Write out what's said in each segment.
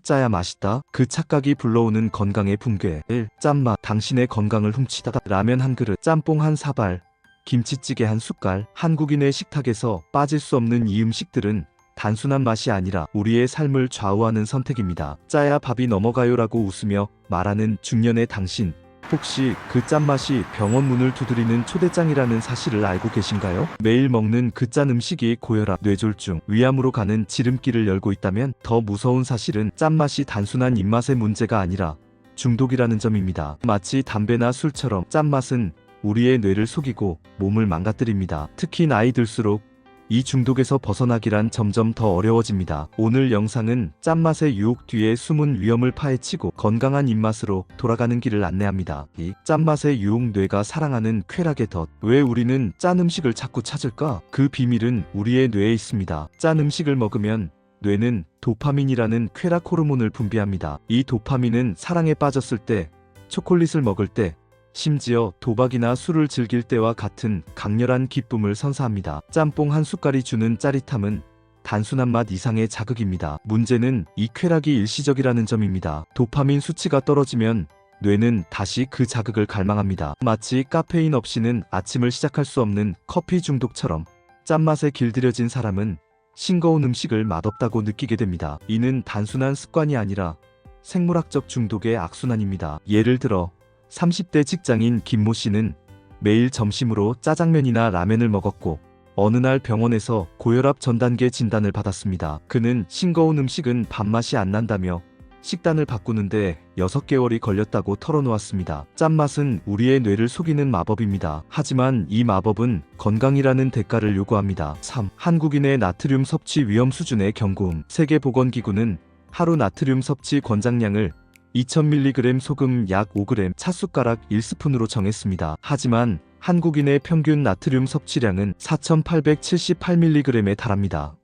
짜야 맛있다. 그 착각이 불러오는 건강의 붕괴. 1. 짠맛. 당신의 건강을 훔치다가 라면 한 그릇, 짬뽕 한 사발, 김치찌개 한 숟갈. 한국인의 식탁에서 빠질 수 없는 이 음식들은 단순한 맛이 아니라 우리의 삶을 좌우하는 선택입니다. 짜야 밥이 넘어가요라고 웃으며 말하는 중년의 당신. 혹시 그 짠맛이 병원 문을 두드리는 초대장이라는 사실을 알고 계신가요? 매일 먹는 그 짠 음식이 고혈압, 뇌졸중, 위암으로 가는 지름길을 열고 있다면 더 무서운 사실은 짠맛이 단순한 입맛의 문제가 아니라 중독이라는 점입니다. 마치 담배나 술처럼 짠맛은 우리의 뇌를 속이고 몸을 망가뜨립니다. 특히 나이 들수록 이 중독에서 벗어나기란 점점 더 어려워집니다. 오늘 영상은 짠맛의 유혹 뒤에 숨은 위험을 파헤치고 건강한 입맛으로 돌아가는 길을 안내합니다. 이 짠맛의 유혹, 뇌가 사랑하는 쾌락의 덫. 왜 우리는 짠 음식을 자꾸 찾을까? 그 비밀은 우리의 뇌에 있습니다. 짠 음식을 먹으면 뇌는 도파민이라는 쾌락 호르몬을 분비합니다. 이 도파민은 사랑에 빠졌을 때, 초콜릿을 먹을 때, 심지어 도박이나 술을 즐길 때와 같은 강렬한 기쁨을 선사합니다. 짬뽕 한 숟갈이 주는 짜릿함은 단순한 맛 이상의 자극입니다. 문제는 이 쾌락이 일시적이라는 점입니다. 도파민 수치가 떨어지면 뇌는 다시 그 자극을 갈망합니다. 마치 카페인 없이는 아침을 시작할 수 없는 커피 중독처럼 짠맛에 길들여진 사람은 싱거운 음식을 맛없다고 느끼게 됩니다. 이는 단순한 습관이 아니라 생물학적 중독의 악순환입니다. 예를 들어 30대 직장인 김모 씨는 매일 점심으로 짜장면이나 라면을 먹었고 어느 날 병원에서 고혈압 전 단계 진단을 받았습니다. 그는 싱거운 음식은 밥맛이 안 난다며 식단을 바꾸는데 6개월이 걸렸다고 털어놓았습니다. 짠맛은 우리의 뇌를 속이는 마법입니다. 하지만 이 마법은 건강이라는 대가를 요구합니다. 3. 한국인의 나트륨 섭취 위험 수준의 경고음. 세계보건기구는 하루 나트륨 섭취 권장량을 2000mg, 소금 약 5g, 찻숟가락 1스푼으로 정했습니다. 하지만 한국인의 평균 나트륨 섭취량은 4878mg에 달합니다.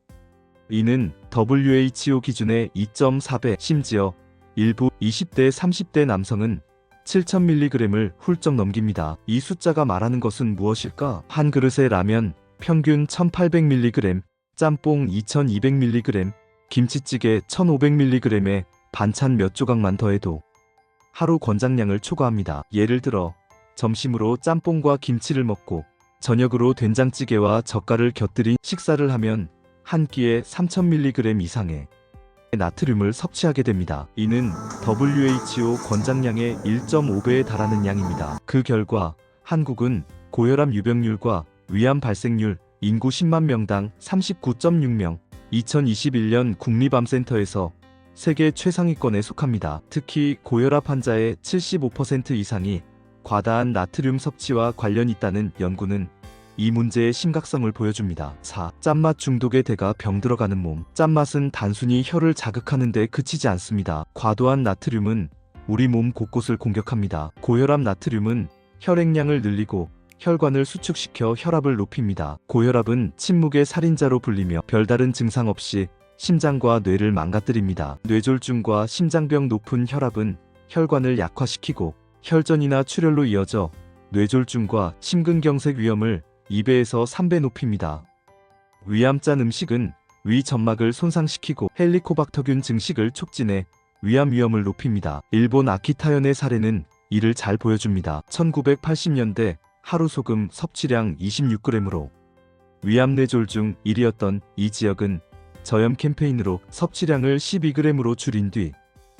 이는 WHO 기준의 2.4배, 심지어 일부 20대, 30대 남성은 7000mg을 훌쩍 넘깁니다. 이 숫자가 말하는 것은 무엇일까? 한 그릇의 라면 평균 1800mg, 짬뽕 2200mg, 김치찌개 1500mg에 반찬 몇 조각만 더해도 하루 권장량을 초과합니다. 예를 들어 점심으로 짬뽕과 김치를 먹고 저녁으로 된장찌개와 젓갈을 곁들인 식사를 하면 한 끼에 3000mg 이상의 나트륨을 섭취하게 됩니다. 이는 WHO 권장량의 1.5배에 달하는 양입니다. 그 결과 한국은 고혈압 유병률과 위암 발생률 인구 10만 명당 39.6명, 2021년 국립암센터에서 세계 최상위권에 속합니다. 특히 고혈압 환자의 75% 이상이 과다한 나트륨 섭취와 관련이 있다는 연구는 이 문제의 심각성을 보여줍니다. 4. 짠맛 중독의 대가 병들어가는 몸. 짠맛은 단순히 혀를 자극하는 데 그치지 않습니다. 과도한 나트륨은 우리 몸 곳곳을 공격합니다. 고혈압 나트륨은 혈액량을 늘리고 혈관을 수축시켜 혈압을 높입니다. 고혈압은 침묵의 살인자로 불리며 별다른 증상 없이 심장과 뇌를 망가뜨립니다. 뇌졸중과 심장병, 높은 혈압은 혈관을 약화시키고 혈전이나 출혈로 이어져 뇌졸중과 심근경색 위험을 2배에서 3배 높입니다. 위암. 짠 음식은 위 점막을 손상시키고 헬리코박터균 증식을 촉진해 위암 위험을 높입니다. 일본 아키타현의 사례는 이를 잘 보여줍니다. 1980년대 하루 소금 섭취량 26g으로 위암 뇌졸중 1위였던 이 지역은 저염 캠페인으로 섭취량을 12g으로 줄인 뒤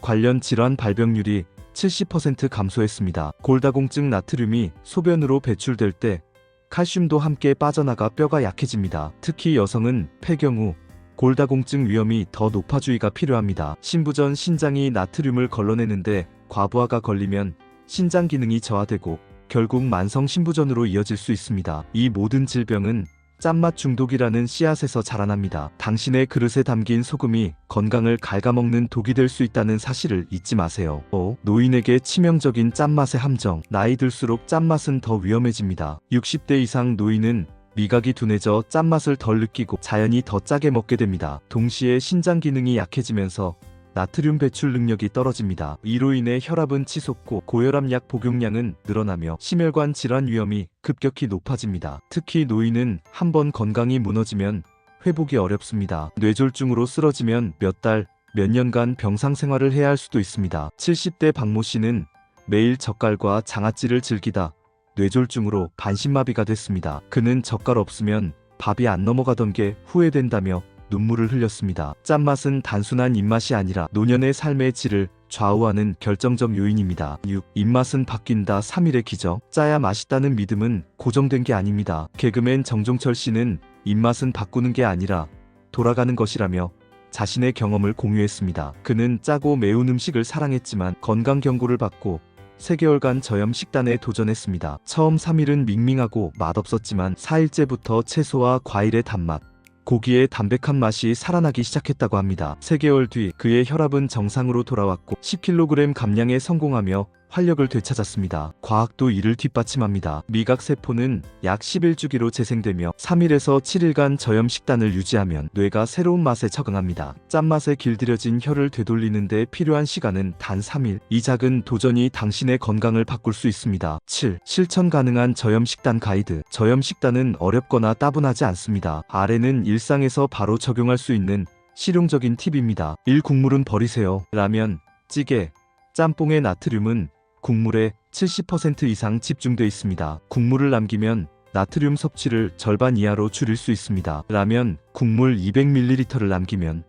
관련 질환 발병률이 70% 감소했습니다. 골다공증. 나트륨이 소변으로 배출될 때 칼슘도 함께 빠져나가 뼈가 약해집니다. 특히 여성은 폐경 후 골다공증 위험이 더 높아 주의가 필요합니다. 신부 전 신장이 나트륨을 걸러내는데 과부하가 걸리면 신장 기능이 저하되고 결국 만성 신부전으로 이어질 수 있습니다. 이 모든 질병은 짠맛 중독이라는 씨앗에서 자라납니다. 당신의 그릇에 담긴 소금이 건강을 갉아먹는 독이 될 수 있다는 사실을 잊지 마세요. 5. 노인에게 치명적인 짠맛의 함정. 나이 들수록 짠맛은 더 위험해집니다. 60대 이상 노인은 미각이 둔해져 짠맛을 덜 느끼고 자연히 더 짜게 먹게 됩니다. 동시에 신장 기능이 약해지면서 나트륨 배출 능력이 떨어집니다. 이로 인해 혈압은 치솟고 고혈압약 복용량은 늘어나며 심혈관 질환 위험이 급격히 높아집니다. 특히 노인은 한번 건강이 무너지면 회복이 어렵습니다. 뇌졸중으로 쓰러지면 몇 달, 몇 년간 병상 생활을 해야 할 수도 있습니다. 70대 박모 씨는 매일 젓갈과 장아찌를 즐기다 뇌졸중으로 반신마비가 됐습니다. 그는 젓갈 없으면 밥이 안 넘어가던 게 후회된다며 눈물을 흘렸습니다. 짠맛은 단순한 입맛이 아니라 노년의 삶의 질을 좌우하는 결정적 요인입니다. 6. 입맛은 바뀐다. 3일의 기적. 짜야 맛있다는 믿음은 고정된 게 아닙니다. 개그맨 정종철 씨는 입맛은 바꾸는 게 아니라 돌아가는 것이라며 자신의 경험을 공유했습니다. 그는 짜고 매운 음식을 사랑했지만 건강 경고를 받고 3개월간 저염 식단에 도전했습니다. 처음 3일은 밍밍하고 맛없었지만 4일째부터 채소와 과일의 단맛, 고기의 담백한 맛이 살아나기 시작했다고 합니다. 3개월 뒤 그의 혈압은 정상으로 돌아왔고 10kg 감량에 성공하며 활력을 되찾았습니다. 과학도 이를 뒷받침합니다. 미각세포는 약 11주기로 재생되며 3일에서 7일간 저염 식단을 유지하면 뇌가 새로운 맛에 적응합니다. 짠맛에 길들여진 혀를 되돌리는데 필요한 시간은 단 3일. 이 작은 도전이 당신의 건강을 바꿀 수 있습니다. 7. 실천 가능한 저염 식단 가이드. 저염 식단은 어렵거나 따분하지 않습니다. 아래는 일상에서 바로 적용할 수 있는 실용적인 팁입니다. 1. 국물은 버리세요. 라면, 찌개, 짬뽕의 나트륨은 국물의 70% 이상 집중돼 있습니다. 국물을 남기면 나트륨 섭취를 절반 이하로 줄일 수 있습니다. 라면, 국물 200ml를 남기면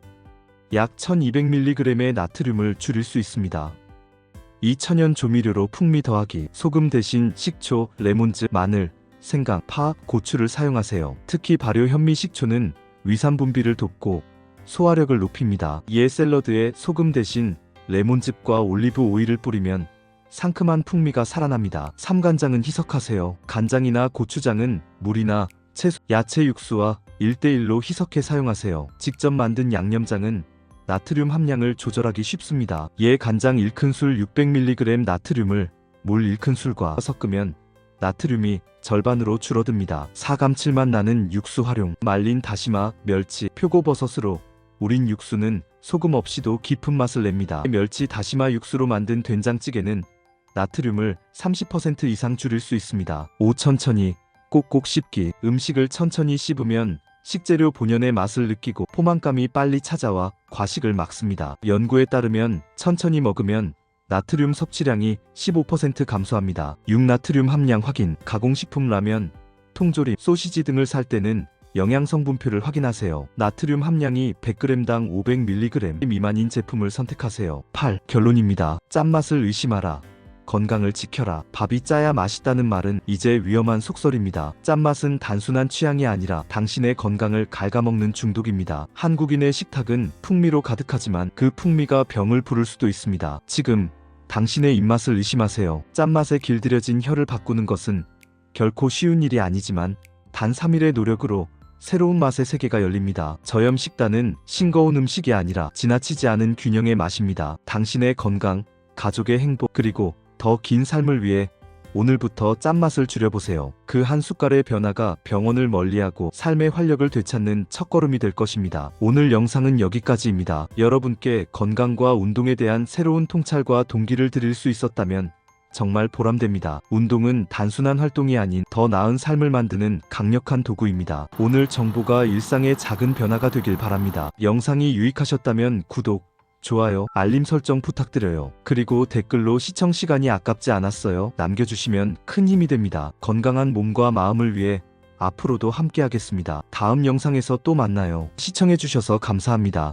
약 1200mg의 나트륨을 줄일 수 있습니다. 이 천연 조미료로 풍미 더하기. 소금 대신 식초, 레몬즙, 마늘, 생강, 파, 고추를 사용하세요. 특히 발효 현미 식초는 위산 분비를 돕고 소화력을 높입니다. 이에 샐러드에 소금 대신 레몬즙과 올리브 오일을 뿌리면 상큼한 풍미가 살아납니다. 3. 간장은 희석하세요. 간장이나 고추장은 물이나 채소, 야채 육수와 1:1로 희석해 사용하세요. 직접 만든 양념장은 나트륨 함량을 조절하기 쉽습니다. 이에 간장 1큰술 600mg 나트륨을 물 1큰술과 섞으면 나트륨이 절반으로 줄어듭니다. 4. 감칠맛 나는 육수 활용. 말린 다시마, 멸치, 표고버섯으로 우린 육수는 소금 없이도 깊은 맛을 냅니다. 멸치 다시마 육수로 만든 된장찌개는 나트륨을 30% 이상 줄일 수 있습니다. 5. 천천히 꼭꼭 씹기. 음식을 천천히 씹으면 식재료 본연의 맛을 느끼고 포만감이 빨리 찾아와 과식을 막습니다. 연구에 따르면 천천히 먹으면 나트륨 섭취량이 15% 감소합니다. 6. 나트륨 함량 확인. 가공식품 라면, 통조림, 소시지 등을 살 때는 영양성분표를 확인하세요. 나트륨 함량이 100g당 500mg 미만인 제품을 선택하세요. 8. 결론입니다. 짠맛을 의심하라. 건강을 지켜라. 밥이 짜야 맛있다는 말은 이제 위험한 속설입니다. 짠맛은 단순한 취향이 아니라 당신의 건강을 갉아먹는 중독입니다. 한국인의 식탁은 풍미로 가득하지만 그 풍미가 병을 부를 수도 있습니다. 지금 당신의 입맛을 의심하세요. 짠맛에 길들여진 혀를 바꾸는 것은 결코 쉬운 일이 아니지만 단 3일의 노력으로 새로운 맛의 세계가 열립니다. 저염 식단은 싱거운 음식이 아니라 지나치지 않은 균형의 맛입니다. 당신의 건강, 가족의 행복, 그리고 더 긴 삶을 위해 오늘부터 짠맛을 줄여보세요. 그 한 숟갈의 변화가 병원을 멀리하고 삶의 활력을 되찾는 첫걸음이 될 것입니다. 오늘 영상은 여기까지입니다. 여러분께 건강과 운동에 대한 새로운 통찰과 동기를 드릴 수 있었다면 정말 보람됩니다. 운동은 단순한 활동이 아닌 더 나은 삶을 만드는 강력한 도구입니다. 오늘 정보가 일상의 작은 변화가 되길 바랍니다. 영상이 유익하셨다면 구독, 좋아요, 알림 설정 부탁드려요. 그리고 댓글로 시청 시간이 아깝지 않았어요 남겨주시면 큰 힘이 됩니다. 건강한 몸과 마음을 위해 앞으로도 함께하겠습니다. 다음 영상에서 또 만나요. 시청해주셔서 감사합니다.